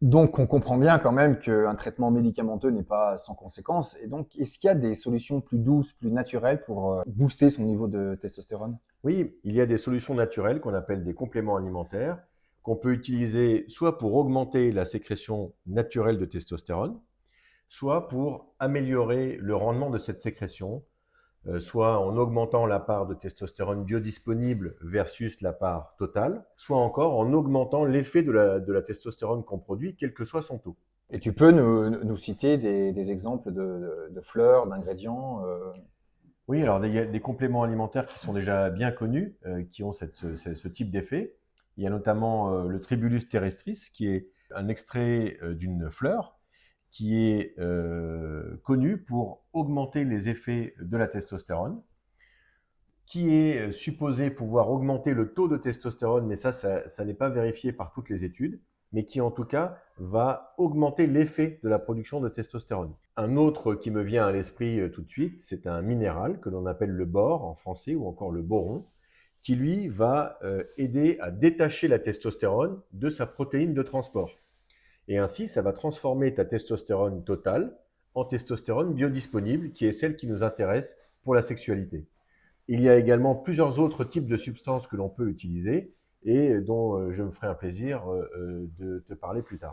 Donc, on comprend bien quand même qu'un traitement médicamenteux n'est pas sans conséquence. Et donc, est-ce qu'il y a des solutions plus douces, plus naturelles pour booster son niveau de testostérone? Oui, il y a des solutions naturelles qu'on appelle des compléments alimentaires, qu'on peut utiliser soit pour augmenter la sécrétion naturelle de testostérone, soit pour améliorer le rendement de cette sécrétion, soit en augmentant la part de testostérone biodisponible versus la part totale, soit encore en augmentant l'effet de la testostérone qu'on produit, quel que soit son taux. Et tu peux nous citer des exemples de fleurs, d'ingrédients Oui, alors il y a des compléments alimentaires qui sont déjà bien connus, qui ont ce type d'effet. Il y a notamment le Tribulus terrestris, qui est un extrait d'une fleur qui est connu pour augmenter les effets de la testostérone, qui est supposé pouvoir augmenter le taux de testostérone, mais ça n'est pas vérifié par toutes les études, mais qui en tout cas va augmenter l'effet de la production de testostérone. Un autre qui me vient à l'esprit tout de suite, c'est un minéral que l'on appelle le bore en français ou encore le boron, qui lui va aider à détacher la testostérone de sa protéine de transport. Et ainsi, ça va transformer ta testostérone totale en testostérone biodisponible, qui est celle qui nous intéresse pour la sexualité. Il y a également plusieurs autres types de substances que l'on peut utiliser et dont je me ferai un plaisir de te parler plus tard.